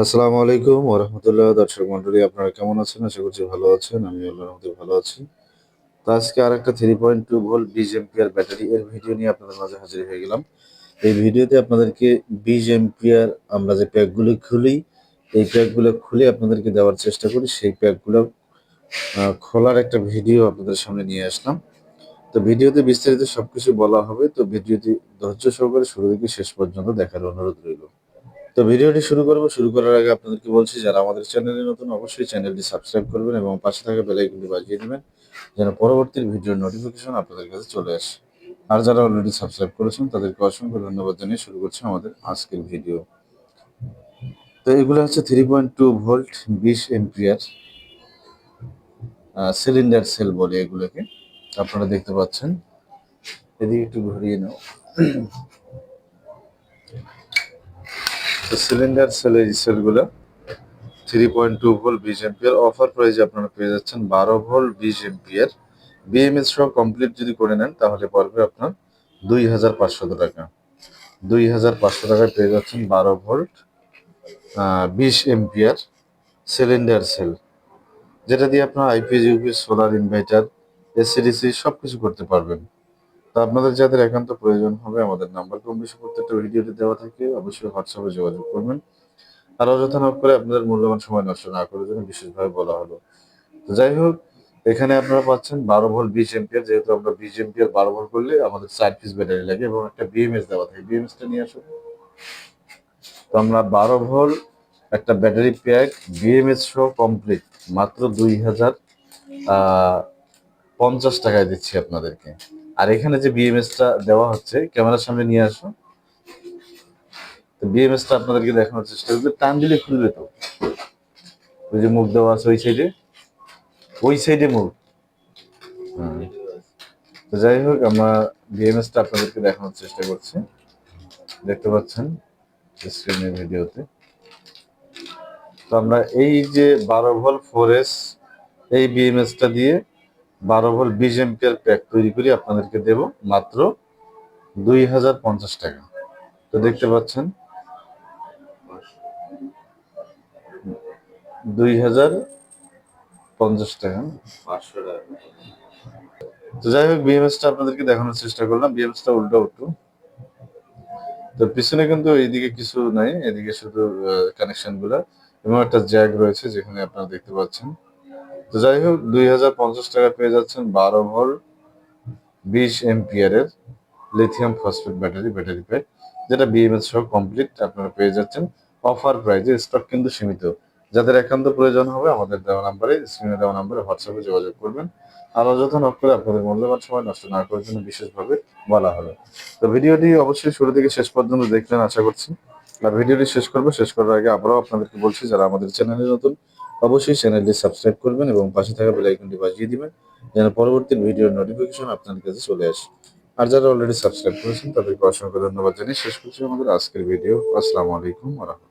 আসসালামু আলাইকুম ওয়া রাহমাতুল্লাহ। দর্শক মণ্ডলী, আপনারা কেমন আছেন? আশা করছি ভালো আছেন। আমি আল্লাহর রহমতে ভালো আছি। তো আজকে আরেকটা 3.2 ভোল্ট 20 অ্যাম্পিয়ার ব্যাটারি এর ভিডিও নিয়ে আপনাদের মাঝে হাজির হয়ে গেলাম। এই ভিডিওতে আপনাদেরকে 20 অ্যাম্পিয়ার আমরা যে প্যাকগুলো খুলি, এই প্যাকগুলো খুলে আপনাদেরকে দেওয়ার চেষ্টা করি। সেই প্যাকগুলো খোলার একটা ভিডিও আপনাদের সামনে নিয়ে আসলাম। তো ভিডিওতে বিস্তারিত সবকিছু বলা হবে। তো ভিডিওটি ধৈর্য সহকারে শুরু থেকে শেষ পর্যন্ত দেখার অনুরোধ রইল। তো ভিডিওটি শুরু করব। শুরু করার আগে আপনাদেরকে বলছি, যারা আমাদের চ্যানেলে নতুন অবশ্যই চ্যানেলটি সাবস্ক্রাইব করবেন এবং পাশে থাকা বেল আইকনটি বাজিয়ে দিবেন, যেন পরবর্তী ভিডিওর নোটিফিকেশন আপনাদের কাছে চলে আসে। আর যারা অলরেডি সাবস্ক্রাইব করেছেন তাদেরকে অসংখ্য ধন্যবাদ জানিয়ে শুরু করছি আমাদের আজকের ভিডিও। তো এগুলো হচ্ছে 3.2 ভোল্ট 20 এম্পিয়ার সিলিন্ডার সেল বলে এগুলোকে। আপনারা দেখতে পাচ্ছেন, এদিকে একটু ঘুরিয়ে নাও। তো সিলিন্ডার সেলের সেলগুলো 3.2 ভোল্ট 20 এম্পিয়ার অফার প্রাইসে আপনারা পেয়ে যাচ্ছেন 12 ভোল্ট 20 এম্পিয়ার বিএমএস সহ কমপ্লিট যদি করে নেন তাহলে পড়বে আপনার 2500 টাকা। 2500 টাকায় পেয়ে যাচ্ছেন 12 ভোল্ট 20 এম্পিয়ার সিলিন্ডার সেল, যেটা দিয়ে আপনার IPS UPS solar inverter AC DC সব কিছু করতে পারবেন। তো আপনাদের যাদের একান্ত প্রয়োজন হবে, আমাদের নাম্বার কম বেশি প্রত্যেকটা ভিডিওতে দেওয়া থাকে, অবশ্যই হোয়াটসঅ্যাপে যোগাযোগ করবেন। আর অযথা নক করে আপনাদের মূল্যবান সময় নষ্ট না করার জন্য বিশেষভাবে বলা হলো। তো যাই হোক, এখানে আপনারা পাচ্ছেন 12 ভোল্ট 20 এম্পিয়ার। যেহেতু আমরা 20 এম্পিয়ার 12 ভোল্ট করলে আমাদের 4 পিস ব্যাটারি লাগে এবং একটা বিএমএস দেওয়া থাকে। বিএমএসটা নিয়ে আসুন। তো আমরা 12 ভোল্ট একটা ব্যাটারি প্যাক বিএমএস সহ কমপ্লিট মাত্র 2050 টাকায় দিচ্ছি আপনাদেরকে। আর এখানে যে বিএমএসটা দেওয়া হচ্ছে, ক্যামেরার সামনে নিয়ে আসো। তো বিএমএসটা আপনাদেরকে দেখানোর চেষ্টা করবে। টান দিলে খুলবে তো, ওই যে মুখ দেওয়া আছে ওই সাইডে মুখ। তো যাই হোক, আমরা বিএমএসটা আপনাদেরকে দেখানোর চেষ্টা করছি। দেখতে পাচ্ছেন স্ক্রিনের ভিডিওতে। তো আমরা এই যে 12 ভোল্ট 4S এই বিএমএসটা দিয়ে 12 ভোল্ট 20 এম্পিয়ার প্যাক তৈরি করি আপনাদেরকে দেব মাত্র 2050 টাকা। তো দেখতে পাচ্ছেন 2050 টাকা। তো যাই হোক, বিএমএসটা আপনাদেরকে দেখানোর চেষ্টা করলাম। বিএমএসটা উল্টো উল্টো। তো পিছনে কিন্তু এইদিকে কিছু নাই, এদিকে শুধু কানেকশন গুলা এবং একটা জ্যাক রয়েছে যেখানে আপনারা দেখতে পাচ্ছেন। তো যাই হোক, 2050 টাকা পেয়ে যাচ্ছেন 12 ভোল্ট 20 এম্পিয়ারের লিথিয়াম ফসফেট ব্যাটারি প্যাক, যেটা বিএমএস সহ কমপ্লিট আপনারা পেয়ে যাচ্ছেন অফার প্রাইজে। স্টক কিন্তু সীমিত। যাদের একান্ত প্রয়োজন হবে, আমাদের দেওয়া নাম্বারে, স্ক্রিনে দেওয়া নাম্বারে হোয়াটসঅ্যাপে যোগাযোগ করবেন। আর অযথা নক করে আপনাদের মূল্যবান সময় নষ্ট না করার জন্য বিশেষভাবে বলা হলো। তো ভিডিওটি অবশ্যই শুরু থেকে শেষ পর্যন্ত দেখলেন আশা করছি। আর ভিডিওটি শেষ করার আগে আবারও আপনাদেরকে বলছি, যারা আমাদের চ্যানেলে নতুন অবশ্যই চ্যানেলটি সাবস্ক্রাইব করবেন এবং পাশে থাকা বেল আইকনটি বাজিয়ে দিবেন, যেন পরবর্তী ভিডিওর নোটিফিকেশন আপনাদের কাছে চলে আসে। আর যারা অলরেডি সাবস্ক্রাইব করেছেন তাদেরকে অসংখ্য ধন্যবাদ জানিয়ে শেষ করছি আমাদের আজকের ভিডিও। আসসালামু আলাইকুম ওয়া রাহমাতুল্লাহ।